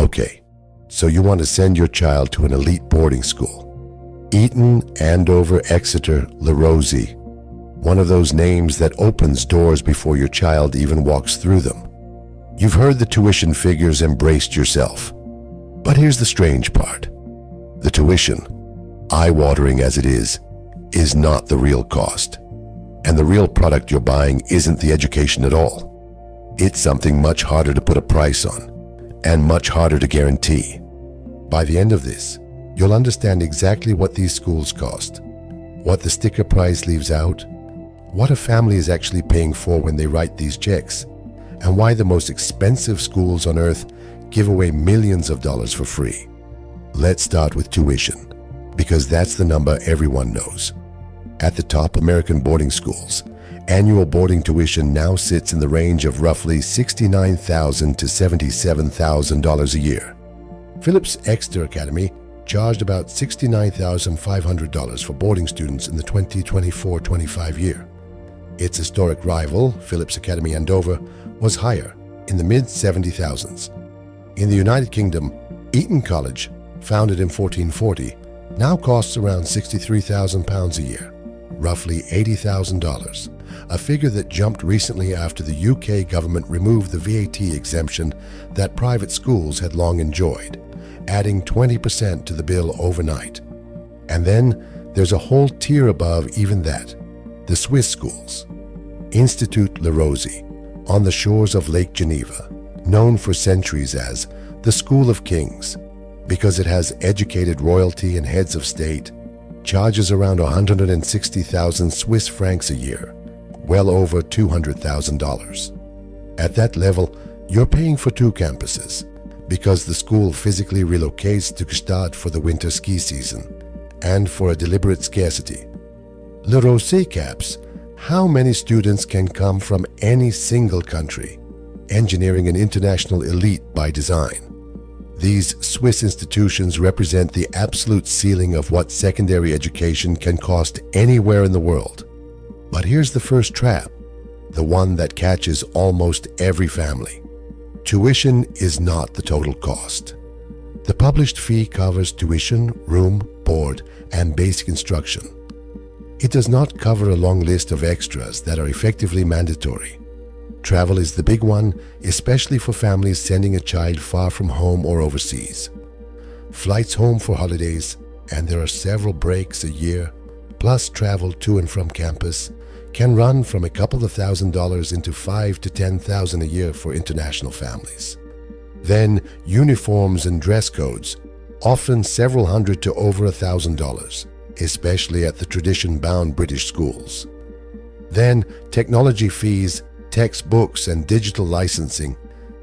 Okay, so you want to send your child to an elite boarding school. Eton, Andover, Exeter, La Rosie. One of those names that opens doors before your child even walks through them. You've heard the tuition figures and braced yourself. But here's the strange part. The tuition, eye-watering as it is not the real cost. And the real product you're buying isn't the education at all. It's something much harder to put a price on, and much harder to guarantee. By the end of this, you'll understand exactly what these schools cost, what the sticker price leaves out, what a family is actually paying for when they write these checks, and why the most expensive schools on earth give away millions of dollars for free. Let's start with tuition, because that's the number everyone knows. At the top American boarding schools, annual boarding tuition now sits in the range of roughly $69,000 to $77,000 a year. Phillips Exeter Academy charged about $69,500 for boarding students in the 2024-25 year. Its historic rival, Phillips Academy Andover, was higher, in the mid-$70,000s. In the United Kingdom, Eton College, founded in 1440, now costs around £63,000 a year, roughly $80,000, a figure that jumped recently after the UK government removed the VAT exemption that private schools had long enjoyed, adding 20% to the bill overnight. And then there's a whole tier above even that, the Swiss schools. Institut La Rosie, on the shores of Lake Geneva, known for centuries as the School of Kings, because it has educated royalty and heads of state, charges around 160,000 Swiss francs a year, well over $200,000. At that level, you're paying for two campuses, because the school physically relocates to Gstaad for the winter ski season, and for a deliberate scarcity. La Rosie caps how many students can come from any single country, engineering an international elite by design. These Swiss institutions represent the absolute ceiling of what secondary education can cost anywhere in the world. But here's the first trap, the one that catches almost every family. Tuition is not the total cost. The published fee covers tuition, room, board, and basic instruction. It does not cover a long list of extras that are effectively mandatory. Travel is the big one, especially for families sending a child far from home or overseas. Flights home for holidays, and there are several breaks a year, plus travel to and from campus, can run from a couple of $1,000s into $5,000 to $10,000 a year for international families. Then uniforms and dress codes, often several hundred to over $1,000, especially at the tradition-bound British schools. Then technology fees, textbooks and digital licensing,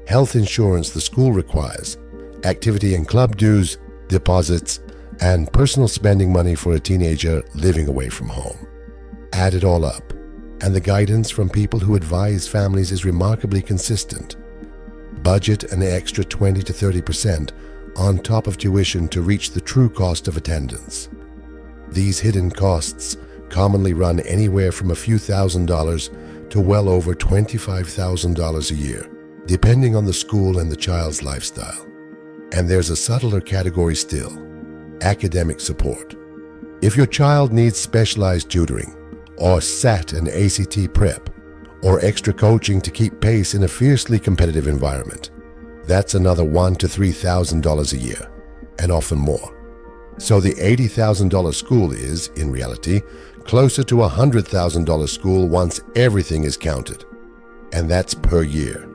health insurance the school requires, activity and club dues, deposits, and personal spending money for a teenager living away from home. Add it all up, and the guidance from people who advise families is remarkably consistent. Budget an extra 20 to 30% on top of tuition to reach the true cost of attendance. These hidden costs commonly run anywhere from a few $1,000s to well over $25,000 a year, depending on the school and the child's lifestyle. And there's a subtler category still, academic support. If your child needs specialized tutoring, or SAT and ACT prep, or extra coaching to keep pace in a fiercely competitive environment, that's another $1,000 to $3,000 a year, and often more. So the $80,000 school is, in reality, closer to a $100,000 school once everything is counted. And that's per year.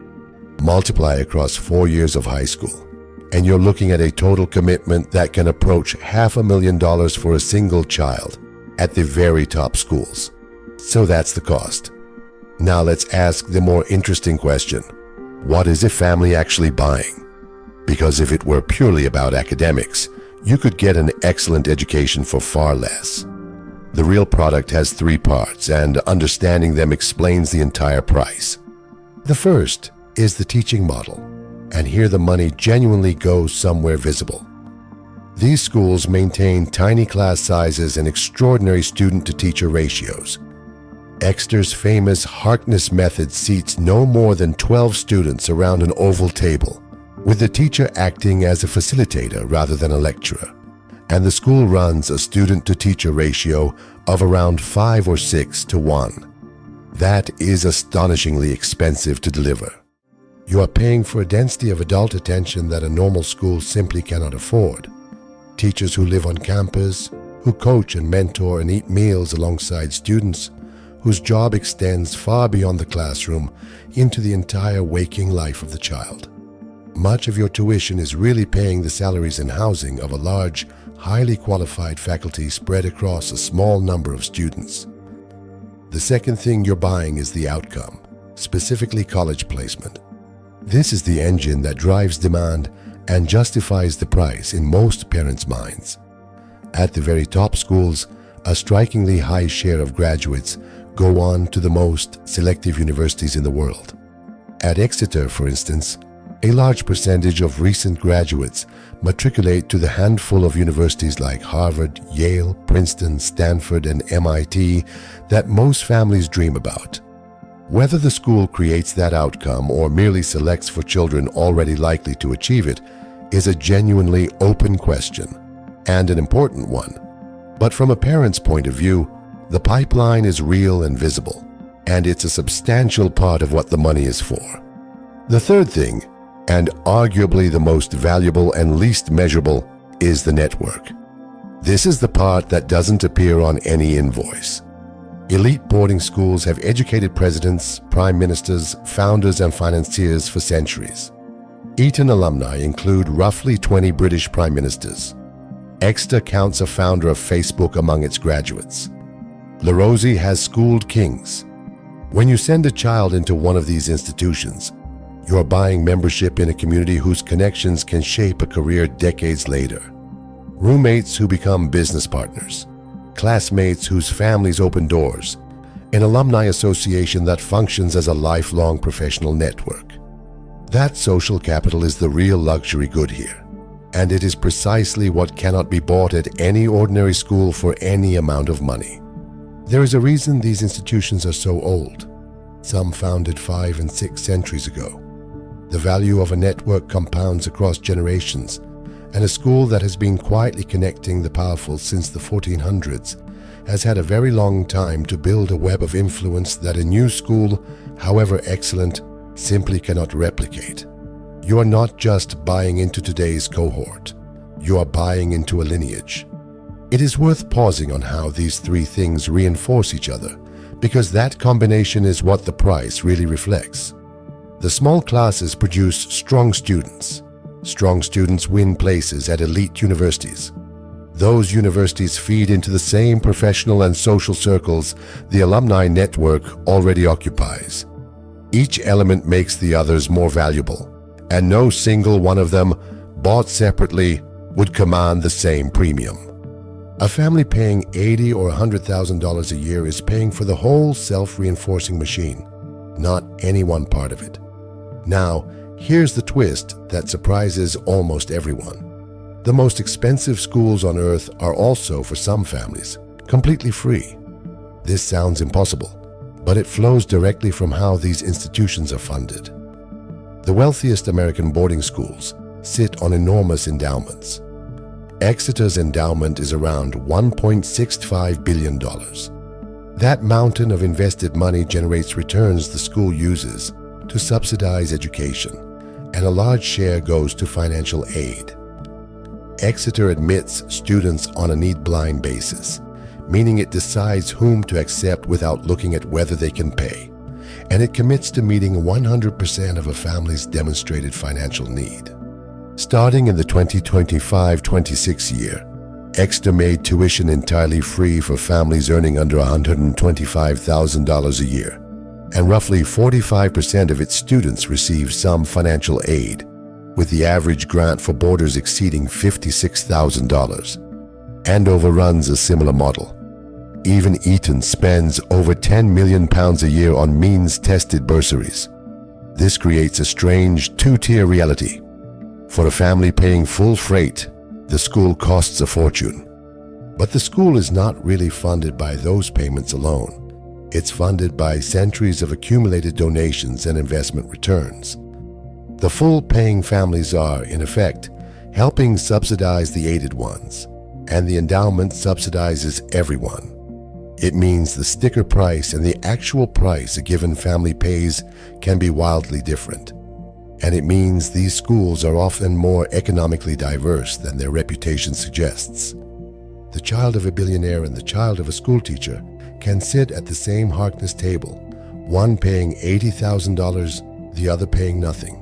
Multiply across 4 years of high school, and you're looking at a total commitment that can approach $500,000 for a single child at the very top schools. So that's the cost. Now let's ask the more interesting question. What is a family actually buying? Because if it were purely about academics, you could get an excellent education for far less. The real product has 3 parts, and understanding them explains the entire price. The first is the teaching model, and here the money genuinely goes somewhere visible. These schools maintain tiny class sizes and extraordinary student-to-teacher ratios. Exeter's famous Harkness method seats no more than 12 students around an oval table, with the teacher acting as a facilitator rather than a lecturer, and the school runs a student-to-teacher ratio of around 5 or 6 to 1. That is astonishingly expensive to deliver. You are paying for a density of adult attention that a normal school simply cannot afford. Teachers who live on campus, who coach and mentor and eat meals alongside students, whose job extends far beyond the classroom into the entire waking life of the child. Much of your tuition is really paying the salaries and housing of a large, highly qualified faculty spread across a small number of students. The second thing you're buying is the outcome, specifically college placement. This is the engine that drives demand and justifies the price in most parents' minds. At the very top schools, a strikingly high share of graduates go on to the most selective universities in the world. At Exeter, for instance, a large percentage of recent graduates matriculate to the handful of universities like Harvard, Yale, Princeton, Stanford, and MIT that most families dream about. Whether the school creates that outcome or merely selects for children already likely to achieve it is a genuinely open question, and an important one. But from a parent's point of view, the pipeline is real and visible, and it's a substantial part of what the money is for. The third thing, and arguably the most valuable and least measurable, is the network. This is the part that doesn't appear on any invoice. Elite boarding schools have educated presidents, prime ministers, founders, and financiers for centuries. Eton alumni include roughly 20 British prime ministers. Exeter counts a founder of Facebook among its graduates. LaRosie has schooled kings. When you send a child into one of these institutions, you are buying membership in a community whose connections can shape a career decades later. Roommates who become business partners, classmates whose families open doors, an alumni association that functions as a lifelong professional network. That social capital is the real luxury good here, and it is precisely what cannot be bought at any ordinary school for any amount of money. There is a reason these institutions are so old, some founded 5 and 6 centuries ago. The value of a network compounds across generations, and a school that has been quietly connecting the powerful since the 1400s has had a very long time to build a web of influence that a new school, however excellent, simply cannot replicate. You are not just buying into today's cohort, you are buying into a lineage. It is worth pausing on how these three things reinforce each other, because that combination is what the price really reflects. The small classes produce strong students. Strong students win places at elite universities. Those universities feed into the same professional and social circles the alumni network already occupies. Each element makes the others more valuable, and no single one of them, bought separately, would command the same premium. A family paying $80,000 or $100,000 a year is paying for the whole self-reinforcing machine, not any one part of it. Now, here's the twist that surprises almost everyone. The most expensive schools on earth are also, for some families, completely free. This sounds impossible, but it flows directly from how these institutions are funded. The wealthiest American boarding schools sit on enormous endowments. Exeter's endowment is around $1.65 billion. That mountain of invested money generates returns the school uses to subsidize education, and a large share goes to financial aid. Exeter admits students on a need-blind basis, meaning it decides whom to accept without looking at whether they can pay, and it commits to meeting 100% of a family's demonstrated financial need. Starting in the 2025-26 year, Exeter made tuition entirely free for families earning under $125,000 a year, and roughly 45% of its students receive some financial aid, with the average grant for boarders exceeding $56,000. Andover runs a similar model. Even Eton spends over £10 million a year on means-tested bursaries. This creates a strange two-tier reality. For a family paying full freight, the school costs a fortune. But the school is not really funded by those payments alone. It's funded by centuries of accumulated donations and investment returns. The full-paying families are, in effect, helping subsidize the aided ones, and the endowment subsidizes everyone. It means the sticker price and the actual price a given family pays can be wildly different. And it means these schools are often more economically diverse than their reputation suggests. The child of a billionaire and the child of a schoolteacher can sit at the same Harkness table, one paying $80,000, the other paying nothing.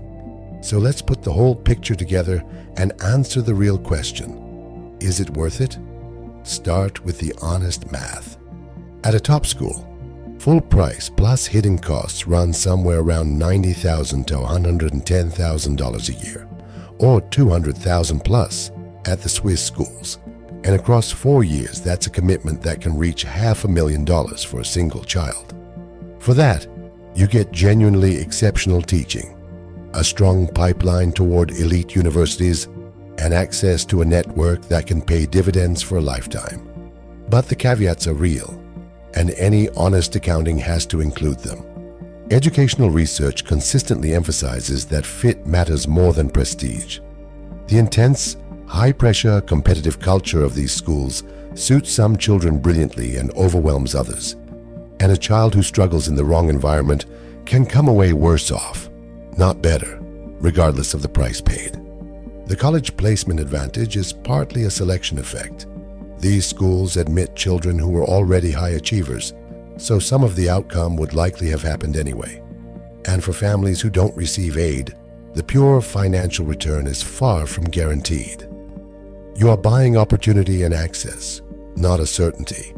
So let's put the whole picture together and answer the real question. Is it worth it? Start with the honest math. At a top school, full price plus hidden costs run somewhere around $90,000 to $110,000 a year, or $200,000 plus at the Swiss schools. And across 4 years, that's a commitment that can reach $500,000 for a single child. For that, you get genuinely exceptional teaching, a strong pipeline toward elite universities, and access to a network that can pay dividends for a lifetime. But the caveats are real, and any honest accounting has to include them. Educational research consistently emphasizes that fit matters more than prestige. The intense, high-pressure, competitive culture of these schools suits some children brilliantly and overwhelms others. And a child who struggles in the wrong environment can come away worse off, not better, regardless of the price paid. The college placement advantage is partly a selection effect. These schools admit children who are already high achievers, so some of the outcome would likely have happened anyway. And for families who don't receive aid, the pure financial return is far from guaranteed. You are buying opportunity and access, not a certainty.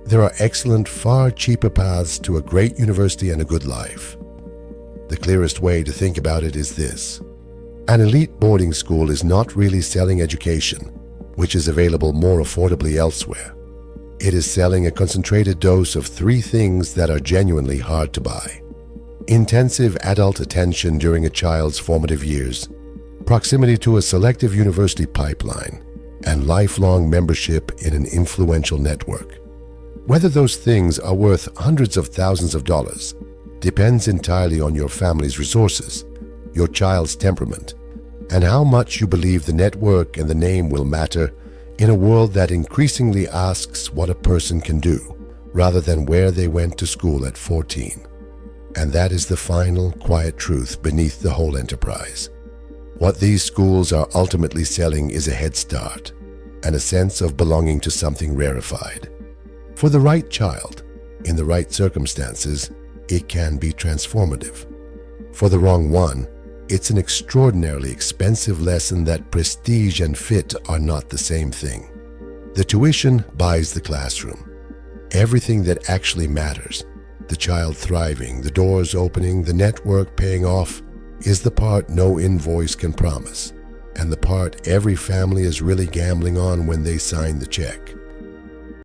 There are excellent, far cheaper paths to a great university and a good life. The clearest way to think about it is this. An elite boarding school is not really selling education, which is available more affordably elsewhere. It is selling a concentrated dose of 3 things that are genuinely hard to buy: intensive adult attention during a child's formative years, proximity to a selective university pipeline, and lifelong membership in an influential network. Whether those things are worth hundreds of thousands of dollars depends entirely on your family's resources, your child's temperament, and how much you believe the network and the name will matter in a world that increasingly asks what a person can do rather than where they went to school at 14. And that is the final, quiet truth beneath the whole enterprise. What these schools are ultimately selling is a head start and a sense of belonging to something rarefied. For the right child, in the right circumstances, it can be transformative. For the wrong one, it's an extraordinarily expensive lesson that prestige and fit are not the same thing. The tuition buys the classroom. Everything that actually matters, the child thriving, the doors opening, the network paying off, is the part no invoice can promise, and the part every family is really gambling on when they sign the check.